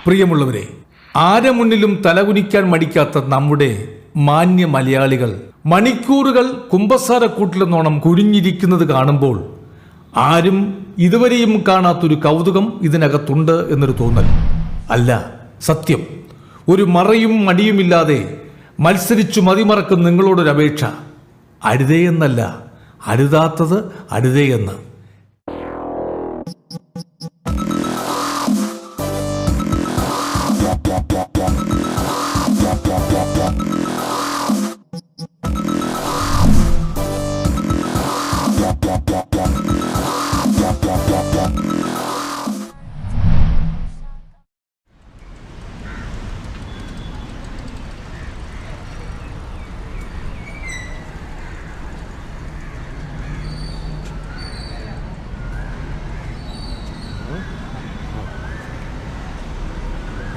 പ്രിയമുള്ളവരെ, ആരെ മുന്നിലും തലകുനിക്കാൻ മടിക്കാത്ത നമ്മുടെ മാന്യ മലയാളികൾ മണിക്കൂറുകൾ കുമ്പസാരക്കൂട്ടിലെന്നോണം കുനിഞ്ഞിരിക്കുന്നത് കാണുമ്പോൾ ആരും ഇതുവരെയും കാണാത്തൊരു കൗതുകം ഇതിനകത്തുണ്ട് എന്നൊരു തോന്നൽ. അല്ല, സത്യം. ഒരു മറയും മടിയുമില്ലാതെ മത്സരിച്ചു മതിമറക്കും നിങ്ങളോടൊരപേക്ഷ. അരുതേ എന്നല്ല, അരുതാത്തത് അരുതേ എന്ന്.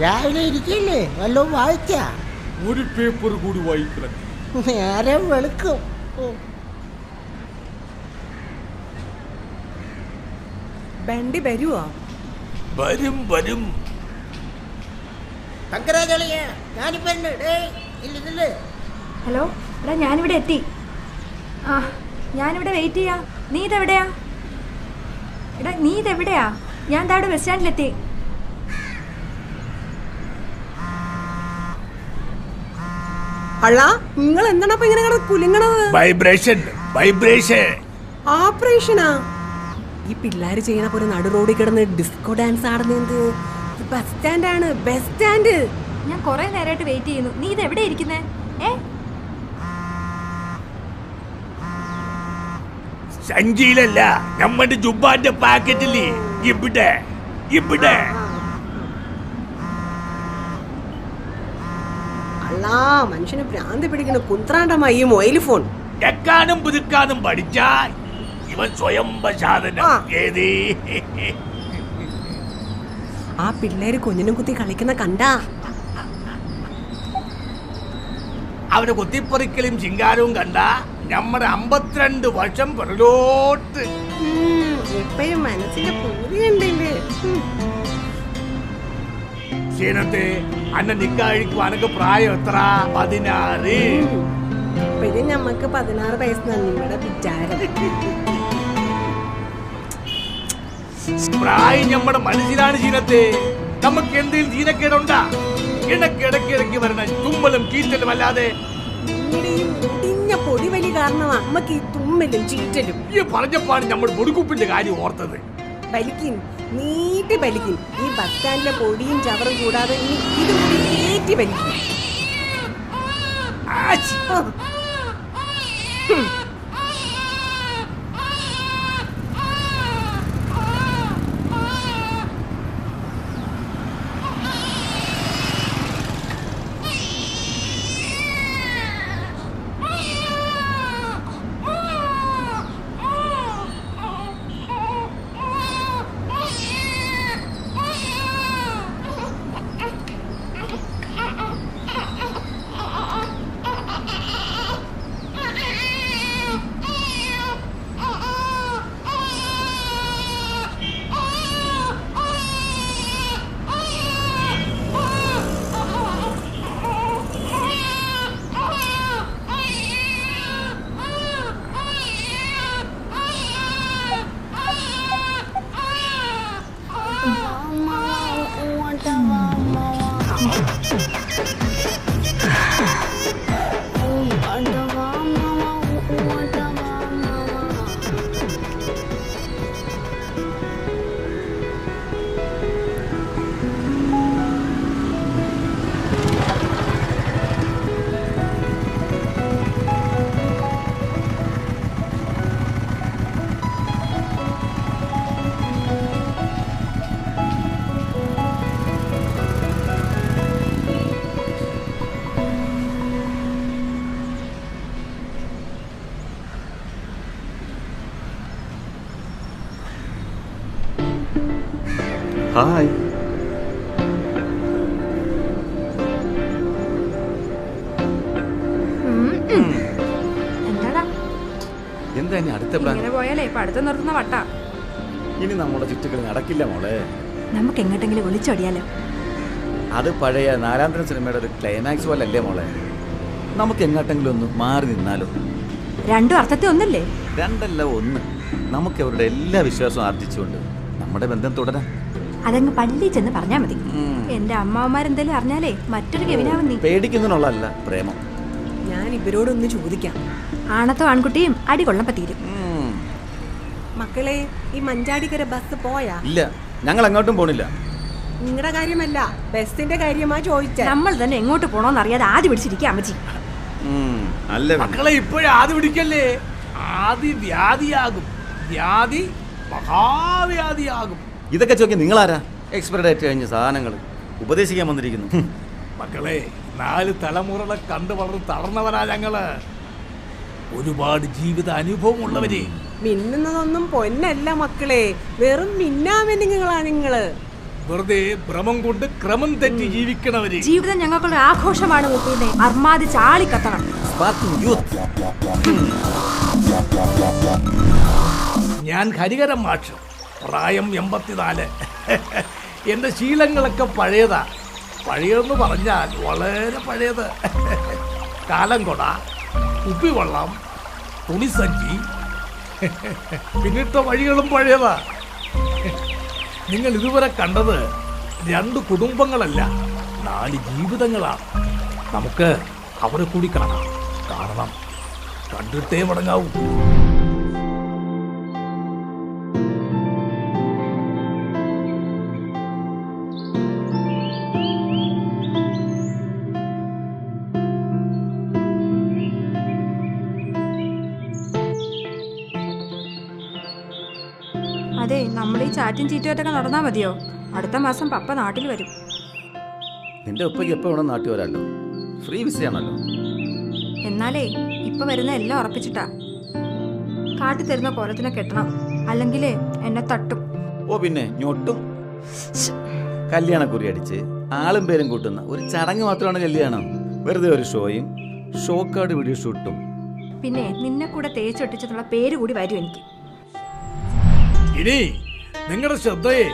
രാവിലെ ഇരിക്കില്ലേ, വല്ലതും വായിച്ച? ഒരു പേപ്പർ കൂടി വായിക്കണം. നേരം വെളുക്കും. ബണ്ടി വരുവാ? വരും വരും. ഹലോ എടാ, ഞാനിവിടെ എത്തി. ആ, ഞാനിവിടെ വെയിറ്റ് ചെയ്യാം. നീ ഇതെവിടെയാ? എടാ, നീ ഇതെവിടെയാ? ഞാൻ ദാ ബസ് സ്റ്റാൻഡിലെത്തി. അല്ല, നിങ്ങൾ എന്താണ് ഇങ്ങനെ കുലുങ്ങണത്? Vibration vibration. ഓപ്പറേഷനാ? ഈ പിള്ളേര് ചെയ്യണ പോലെ നടു റോഡിൽ കിടന്ന് ഡിസ്കോ ഡാൻസ് ആടുന്നത് ബസ് സ്റ്റാൻഡാണ്, ബസ് സ്റ്റാൻഡ്. ഞാൻ കുറെ നേരമായിട്ട് വെയിറ്റ് ചെയ്യുന്നു. നീ ഇതെവിടെ ഇരിക്കുന്നേ? സഞ്ചിയിലല്ല, നമ്മുടെ ജുബാന്റെ പാക്കറ്റില്. ഇവിടെ ഇവിടെ. അല്ലാ, മനുഷ്യന് ഭ്രാന്ത് പിടിക്കണ കുന്ത്രാണ്ടമായി ഈ മൊബൈൽ ഫോൺ. എക്കാനും പുതുക്കാനും പഠിച്ചാ ഇവൻ സ്വയം ഏതേ. ആ പിള്ളേര് കുഞ്ഞിനും കുത്തി കളിക്കുന്ന കണ്ടാ? അവന് കുത്തിപ്പറിക്കലും ചിങ്കാരവും കണ്ട നമ്മുടെ 52 വർഷം പുറകോട്ട്. എപ്പോഴും മനസ്സിന്റെ പൂതിയുണ്ടല്ലേ. ക്ഷീണത്തെ അന്ന നിക്കാഴിക്കുവാനൊക്കെ പ്രായം എത്ര? 16. ഇപ്പഴും നമ്മക്ക് 16 വയസ്സാണ് നിങ്ങളുടെ വിചാരം. പ്രായം നമ്മുടെ മനസ്സിലാണ്. ക്ഷീണത്തെ നമുക്ക് എന്തെങ്കിലും ക്ഷീണക്കേടുണ്ടാ? ഇടയ്ക്കിടയ്ക്ക് വരണ തുമ്മലും ചീറ്റലും അല്ലാതെ. പൊടിവലി കാരണം അമ്മക്ക് ഈ തുമ്മലും ചീറ്റലും. ഈ പറഞ്ഞപ്പാണ് നമ്മൾ പൊടിക്കുപ്പിന്റെ കാര്യം ഓർത്തത്. ബലിക്കും, നീട്ടി ബലിക്കും. ഈ ബസ് സ്റ്റാൻഡിലെ പൊടിയും ചവറും കൂടാതെ ഇത് നീട്ടി ബലിക്കും. ഹായ്. എന്താടാ എന്താ ഇനി അടുത്ത പ്ലാൻ? ഇങ്ങനെ പോയാലേ ഇപ്പൊ അടുത്ത് നിർത്തുന്ന വട്ടാ. ഇനി നമ്മുടെ ചുറ്റുകൾ നടക്കില്ല മോളെ. നമുക്ക് എങ്ങോട്ടെങ്കിലും വിളിച്ചോടിയാലോ? അത് പഴയ നാലാന്തരം സിനിമയുടെ ഒരു ക്ലൈമാക്സ് പോലെ അല്ലേ മോളെ? നമുക്ക് എങ്ങോട്ടെങ്കിലും ഒന്ന് മാറി നിന്നാലോ? രണ്ടും അർത്ഥത്തിൽ ഒന്നല്ലേ? രണ്ടല്ല ഒന്ന്. നമുക്ക് അവരുടെ എല്ലാ വിശ്വാസവും ആർജിച്ചുകൊണ്ട് നമ്മുടെ ബന്ധം തുടരാം. അതങ്ങ് പള്ളിയിൽ ചെന്ന് പറഞ്ഞാ മതി. എന്റെ അമ്മാവന്മാരെന്തേലും അറിഞ്ഞാലേ മറ്റൊരു കെവിനാവും നീ. പേടിക്കുന്നതിനുള്ളതല്ല പ്രേമം. ഞാൻ ഇവരോടൊന്ന് ചോദിക്കാം. ആണത്തോ ആൺകുട്ടിയും അടി കൊള്ളാൻ പറ്റിയിരും. മക്കളെ, ഈ മഞ്ചാടിക്കര ബസ് പോയാ? ഇല്ല, ഞങ്ങൾ അങ്ങോട്ടും പോണില്ല. നിങ്ങളുടെ കാര്യമല്ല, ബസിന്റെ കാര്യമാ ചോദിച്ച. നമ്മൾ തന്നെ എങ്ങോട്ട് പോണോന്ന് അറിയാതെ ആദ്യം പിടിച്ചിരിക്കുക അമ്മച്ചി. അല്ല മക്കളെ, ഇപ്പോഴും ആദ്യം പിടിക്കല്ലേ. ആദി വ്യാധിയാകും, വ്യാധി മഹാവ്യാധിയാകും. ഇതൊക്കെ ചോദിക്കാൻ നിങ്ങളാരാ? എക്സ്പയറി ഡേറ്റ് കഴിഞ്ഞ സാധനങ്ങൾ ഉപദേശിക്കാൻ വന്നിരിക്കുന്നു. മക്കളെ, 4 തലമുറകളെ കണ്ടു വളർന്ന് തളർന്നവരാ ഞങ്ങള്. ഒരുപാട് ജീവിത അനുഭവം ഉള്ളവര്. മിന്നുന്നതൊന്നും പൊന്നല്ല മക്കളെ, വെറും മിന്നാമിന്നുങ്ങളാ നിങ്ങള്. വെറുതെ ഭ്രമം കൊണ്ട് ക്രമം തെറ്റി ജീവിക്കണവര്. ജീവിതം ഞങ്ങൾക്കുള്ള ആഘോഷമാണ് മുപ്പീനെ. അർമാതി ചാളി കത്തണം. ഞാൻ ഹരിഹരൻ മാഷ്, പ്രായം 84. എൻ്റെ ശീലങ്ങളൊക്കെ പഴയതാ. പഴയതെന്ന് പറഞ്ഞാൽ വളരെ പഴയത്. കാലം കൊട, കുപ്പിവെള്ളം, തുണിസഞ്ചി, പിന്നിട്ട വഴികളും പഴയതാ. നിങ്ങൾ ഇതുവരെ കണ്ടത് 2 കുടുംബങ്ങളല്ല, 4 ജീവിതങ്ങളാണ്. നമുക്ക് അവരെ കൂടി കാണണം. കണ്ടിട്ടേ മടങ്ങാവൂ. അതെ, നമ്മൾ ഈ ചാറ്റും ചീറ്റുമായിട്ടൊക്കെ നടന്നാ മതിയോ? അടുത്ത മാസം പപ്പ നാട്ടിൽ വരും. നിന്റെ ഉപ്പയ്ക്ക് എപ്പോ വേണം നാട്ടിൽ വരാമല്ലോ. ഫ്രീ വിസയാണല്ലോ. എന്നാലേ ഇപ്പൊ വരുന്ന എല്ലാം ഉറപ്പിച്ചിട്ടാ. കാട്ടി തരുന്ന കോലത്തിനെ കെട്ടണം, അല്ലെങ്കിലേ എന്നെ തട്ടും. ഓ പിന്നെ ഞൊട്ടും. കല്യാണക്കുറി അടിച്ച് ആളും പേരും കൂട്ടുന്ന ഒരു ചടങ്ങ് മാത്രമാണ് കല്യാണം. വെറുതെ ഒരു ഷോയും ഷോക്കാർഡ് വീഡിയോ ഷൂട്ടും. പിന്നെ നിന്നെ കൂടെ തേച്ചൊട്ടിച്ചെന്നുള്ള പേര് കൂടി വരും എനിക്ക്. ഇനി നിങ്ങളുടെ ശ്രദ്ധയെ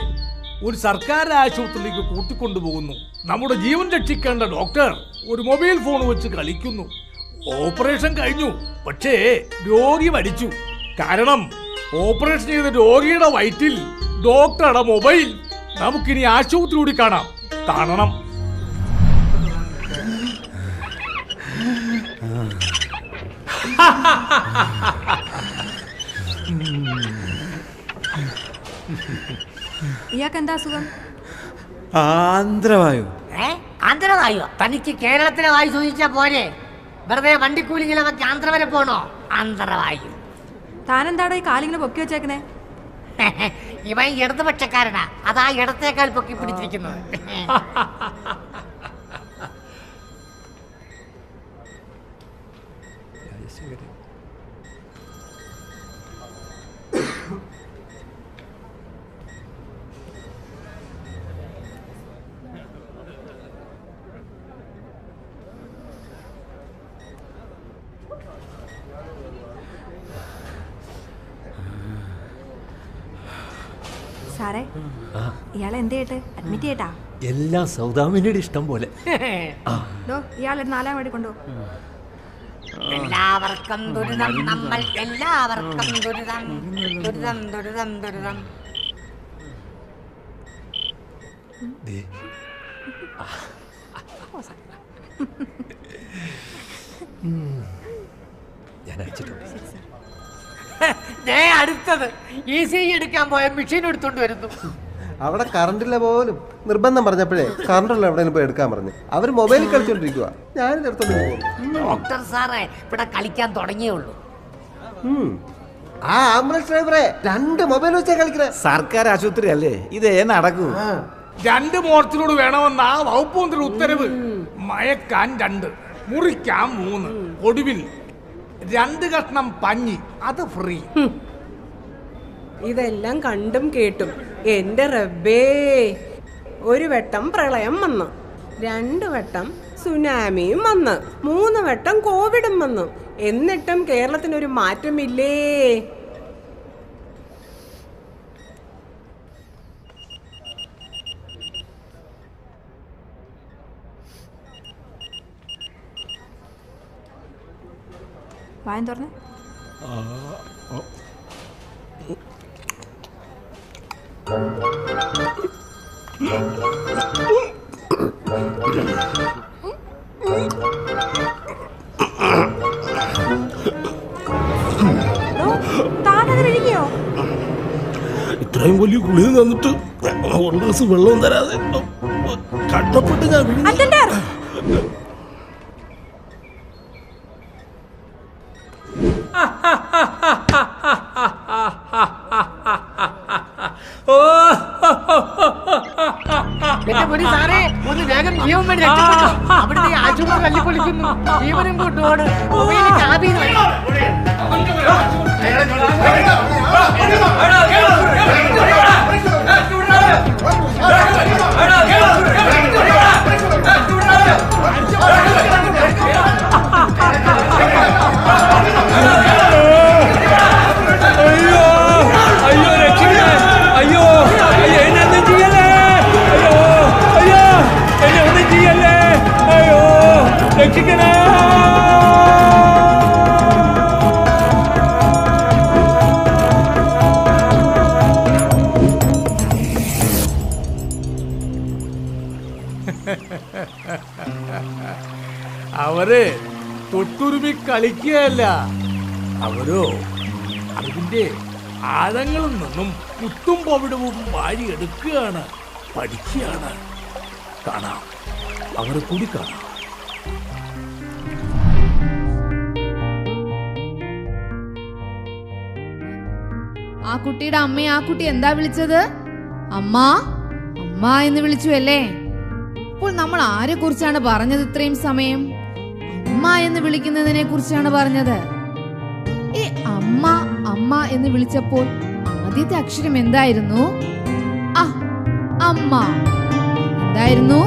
ഒരു സർക്കാർ ആശുപത്രിയിലേക്ക് കൂട്ടിക്കൊണ്ടുപോകുന്നു. നമ്മുടെ ജീവൻ രക്ഷിക്കേണ്ട ഡോക്ടർ ഒരു മൊബൈൽ ഫോൺ വെച്ച് കളിക്കുന്നു. ഓപ്പറേഷൻ കഴിഞ്ഞു, പക്ഷേ രോഗി മരിച്ചു. കാരണം ഓപ്പറേഷൻ ചെയ്ത രോഗിയുടെ വയറ്റിൽ ഡോക്ടറുടെ മൊബൈൽ. നമുക്കിനി ആശുപത്രി കൂടി കാണണം. ഇയാൾക്ക് എന്താ അസുഖം? ആന്ധ്രവായു. ആന്ധ്രവായോ? തനിക്ക് കേരളത്തിലെ വായു ചോദിച്ചാ പോരെ? വെറുതെ വണ്ടിക്കൂലിങ്ങനെ നമുക്ക് ആന്ധ്ര വരെ പോണോ? ആന്ധ്രവായു. താനെന്താടോ ഈ കാലിങ്ങനെ പൊക്കി വെച്ചേക്കണേ? ഇവൻ ഇടതുപക്ഷക്കാരനാ, അതാ ഇടത്തേക്കാൾ പൊക്കി പിടിച്ചിരിക്കുന്നത്. സാറേ, ഇയാളെ എന്ത് ചെയ്യട്ടെ? അഡ്മിറ്റ് ചെയ്യട്ടാ? എല്ലാം സൗദാമിനിയുടെ ഇഷ്ടം പോലെ. ഇയാളെ 4-ാം വഴി കൊണ്ടുപോ. എല്ലാവർക്കും ദുരിതം, നമ്മൾ എല്ലാവർക്കും ദുരിതം, ദുരിതം, ദുരിതം, ദുരിതം. ഞാൻ അയച്ചിട്ടുണ്ട്. അടുത്തത് ECG എടുക്കാൻ പോയ മെഷീൻ എടുത്തോണ്ട് വരുന്നു. അവിടെ കറണ്ടില്ല പോലും. നിർബന്ധം പറഞ്ഞപ്പോഴേ കറണ്ടുള്ള എവിടെയും പോയി എടുക്കാൻ പറഞ്ഞു. അവർ മൊബൈലിൽ കളിച്ചോണ്ടിരിക്കുക. ഞാനിത് എടുത്തോണ്ട് പോകും. ഡോക്ടർ സാറേ, ഇവിടെ കളിക്കാൻ തുടങ്ങിയേ ഉള്ളൂ. ആ ആംബുലൻസ് ഡ്രൈവറെ 2 മൊബൈൽ വെച്ചാ കളിക്കണേ. സർക്കാർ ആശുപത്രി അല്ലേ, ഇതേ നടക്കൂ. 2 മോർച്ചലോട് വേണമെന്ന വകുപ്പ് മന്ത്രി ഉത്തരവ്. മയക്കാൻ 2, മുറിക്കാൻ 3, ഒടുവിൽ 2 കഷ്ണം പഞ്ഞി, അത് ഫ്രീ. ഇതെല്ലാം കണ്ടും കേട്ടും എൻ്റെ റബ്ബേ, ഒരു വട്ടം പ്രളയം വന്നു, 2 വട്ടം സുനാമിയും വന്ന്, 3 വട്ടം കോവിഡും വന്നു. എന്നിട്ടും കേരളത്തിനൊരു മാറ്റമില്ലേ? വായം തുറന്ന്. താനത് വിഴുങ്ങിയോ? ഇത്രയും വലിയ കുളിയിൽ നിന്നിട്ട് 1 ഗ്ലാസ് വെള്ളം തരാതെ കഷ്ടപ്പെട്ട് ഞാൻ അറ്റൻഡർ, എന്റെ പൊടി സാറേ, ഒന്ന് വേഗം ജീവൻ വേണ്ടി രക്ഷപ്പെട്ടു. അവിടുത്തെ ഈ ആശുപത്രി തല്ലിപ്പൊളിക്കുന്നു. ജീവനും കൂട്ടോട് മൊബൈലിൽ ചാബിയിൽ അവര് തൊട്ടുരുമി കളിക്കുകയല്ല, അവരോ അതിന്റെ ആഴങ്ങളിൽ നിന്നും കുത്തും പവിടവും വാരിയെടുക്കുകയാണ്, പഠിക്കുകയാണ്. കാണാം, അവരെ കൂടി കാണാം. ആ കുട്ടിയുടെ അമ്മയെ ആ കുട്ടി എന്താ വിളിച്ചത്? അമ്മ അമ്മ എന്ന് വിളിച്ചു അല്ലേ? അപ്പോൾ നമ്മൾ ആരെ കുറിച്ചാണ് പറഞ്ഞത്? ഇത്രയും സമയം അമ്മ എന്ന് വിളിക്കുന്നതിനെ കുറിച്ചാണ് പറഞ്ഞത്. ഈ അമ്മ അമ്മ എന്ന് വിളിച്ചപ്പോൾ ആദ്യത്തെ അക്ഷരം എന്തായിരുന്നു? അമ്മ. എന്തായിരുന്നു?